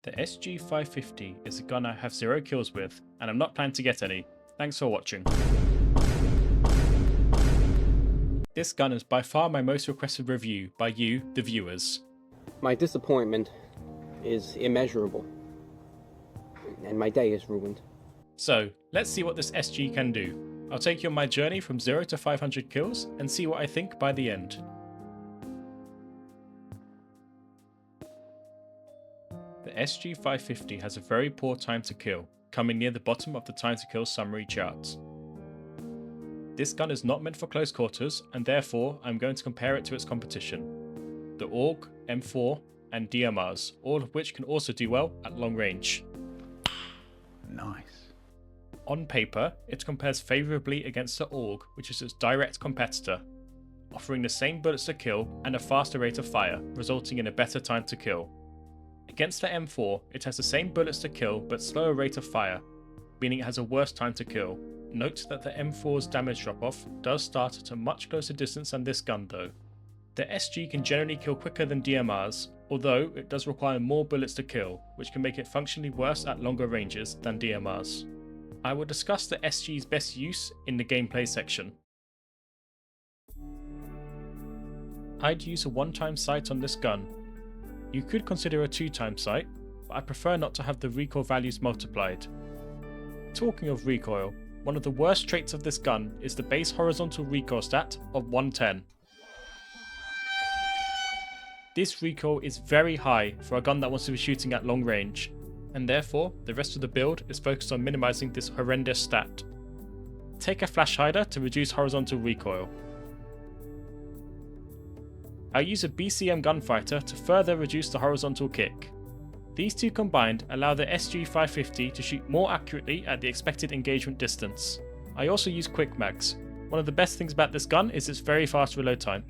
The SG550 is a gun I have 0 kills with, and I'm not planning to get any. Thanks for watching. This gun is by far my most requested review by you, the viewers. My disappointment is immeasurable, and my day is ruined. So, let's see what this SG can do. I'll take you on my journey from 0 to 500 kills and see what I think by the end. The SG550 has a very poor time to kill, coming near the bottom of the time to kill summary chart. This gun is not meant for close quarters, and therefore I'm going to compare it to its competition, the AUG, M4 and DMRs, all of which can also do well at long range. Nice. On paper, it compares favourably against the AUG, which is its direct competitor, offering the same bullets to kill and a faster rate of fire, resulting in a better time to kill. Against the M4, it has the same bullets to kill but slower rate of fire, meaning it has a worse time to kill. Note that the M4's damage drop-off does start at a much closer distance than this gun though. The SG can generally kill quicker than DMRs, although it does require more bullets to kill, which can make it functionally worse at longer ranges than DMRs. I will discuss the SG's best use in the gameplay section. I'd use a 1-time sight on this gun. You could consider a 2-time sight, but I prefer not to have the recoil values multiplied. Talking of recoil, one of the worst traits of this gun is the base horizontal recoil stat of 110. This recoil is very high for a gun that wants to be shooting at long range, and therefore the rest of the build is focused on minimizing this horrendous stat. Take a flash hider to reduce horizontal recoil. I'll use a BCM gunfighter to further reduce the horizontal kick. These two combined allow the SG550 to shoot more accurately at the expected engagement distance. I also use quick mags. One of the best things about this gun is its very fast reload time.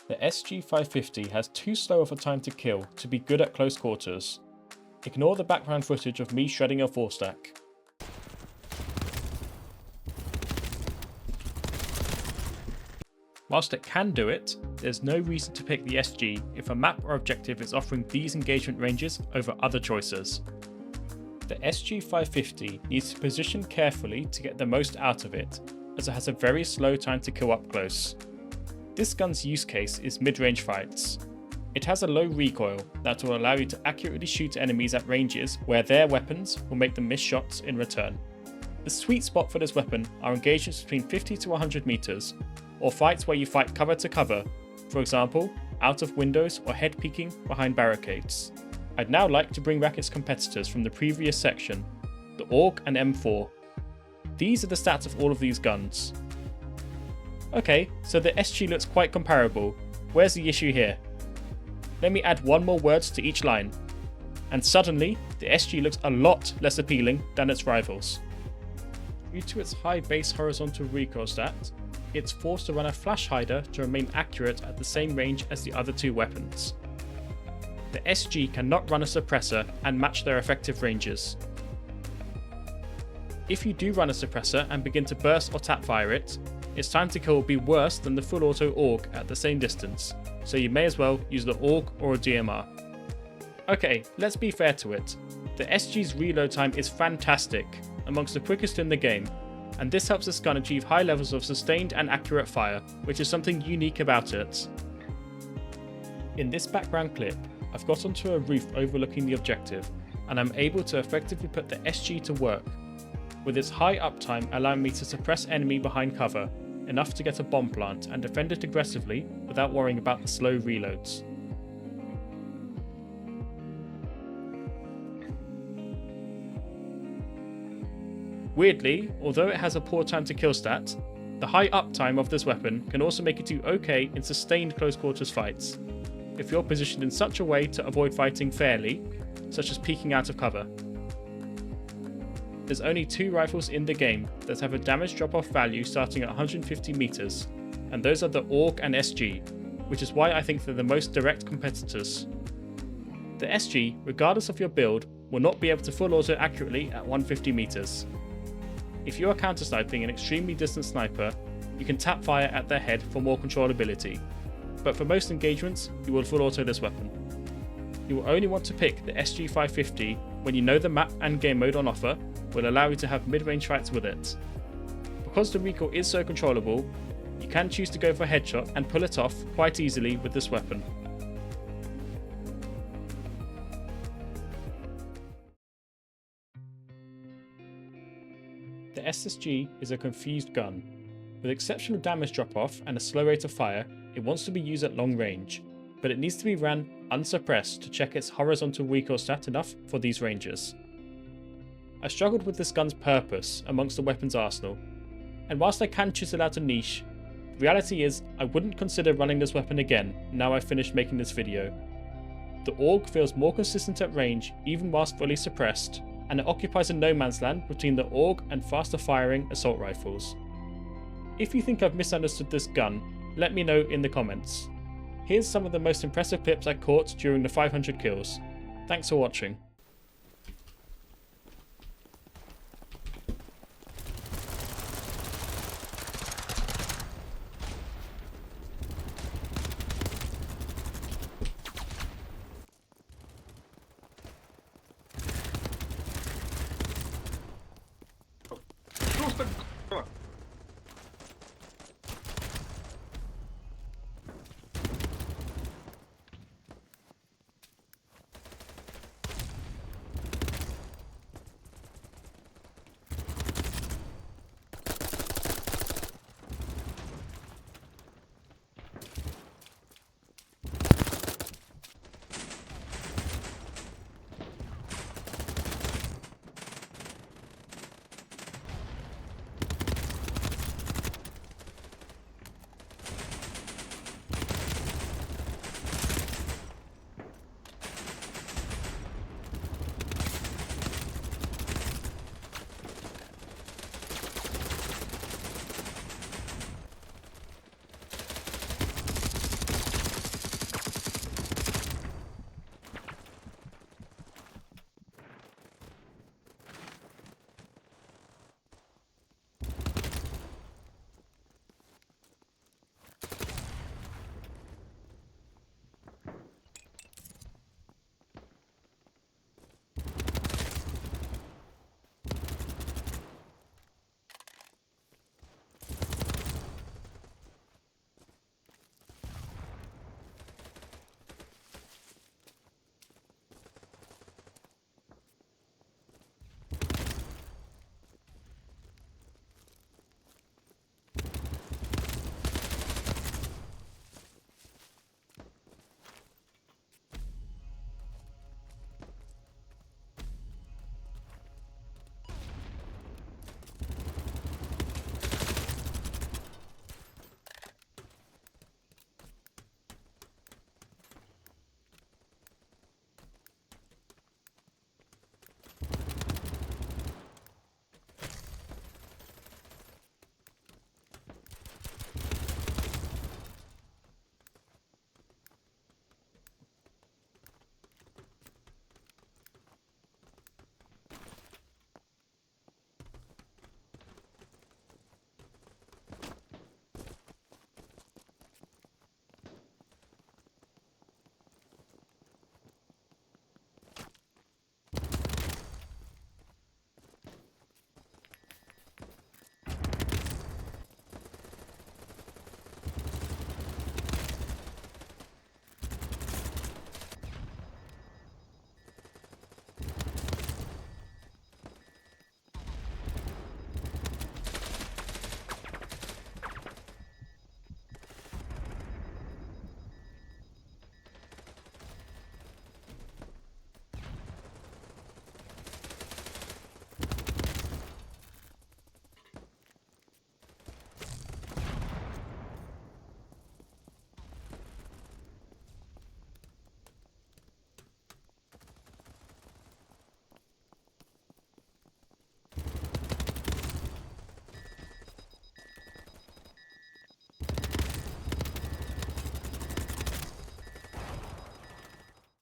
The SG550 has too slow of a time to kill to be good at close quarters. Ignore the background footage of me shredding a 4-stack. Whilst it can do it, there's no reason to pick the SG if a map or objective is offering these engagement ranges over other choices. The SG550 needs to position carefully to get the most out of it, as it has a very slow time to kill up close. This gun's use case is mid-range fights. It has a low recoil that will allow you to accurately shoot enemies at ranges where their weapons will make them miss shots in return. The sweet spot for this weapon are engagements between 50 to 100 meters, or fights where you fight cover to cover, for example, out of windows or head peeking behind barricades. I'd now like to bring back its competitors from the previous section, the AUG and M4. These are the stats of all of these guns. Okay, so the SG looks quite comparable. Where's the issue here? Let me add one more word to each line. And suddenly, the SG looks a lot less appealing than its rivals. Due to its high base horizontal recoil stat, it's forced to run a flash hider to remain accurate at the same range as the other two weapons. The SG cannot run a suppressor and match their effective ranges. If you do run a suppressor and begin to burst or tap fire it, its time to kill will be worse than the full auto AUG at the same distance, so you may as well use the AUG or a DMR. Okay, let's be fair to it. The SG's reload time is fantastic, amongst the quickest in the game, and this helps this gun achieve high levels of sustained and accurate fire, which is something unique about it. In this background clip, I've got onto a roof overlooking the objective, and I'm able to effectively put the SG to work, with its high uptime allowing me to suppress enemy behind cover, enough to get a bomb plant and defend it aggressively without worrying about the slow reloads. Weirdly, although it has a poor time to kill stat, the high uptime of this weapon can also make it do okay in sustained close quarters fights, if you're positioned in such a way to avoid fighting fairly, such as peeking out of cover. There's only 2 rifles in the game that have a damage drop-off value starting at 150 meters, and those are the AUG and SG, which is why I think they're the most direct competitors. The SG, regardless of your build, will not be able to full auto accurately at 150 meters. If you are counter-sniping an extremely distant sniper, you can tap fire at their head for more controllability, but for most engagements, you will full auto this weapon. You will only want to pick the SG550 when you know the map and game mode on offer will allow you to have mid-range fights with it. Because the recoil is so controllable, you can choose to go for a headshot and pull it off quite easily with this weapon. The SSG is a confused gun. With exceptional damage drop-off and a slow rate of fire, it wants to be used at long range, but it needs to be ran unsuppressed to check its horizontal recoil stat enough for these ranges. I struggled with this gun's purpose amongst the weapons arsenal, and whilst I can chisel out a niche, the reality is I wouldn't consider running this weapon again now I've finished making this video. The AUG feels more consistent at range even whilst fully suppressed, and it occupies a no man's land between the AUG and faster firing assault rifles. If you think I've misunderstood this gun, let me know in the comments. Here's some of the most impressive clips I caught during the 500 kills. Thanks for watching.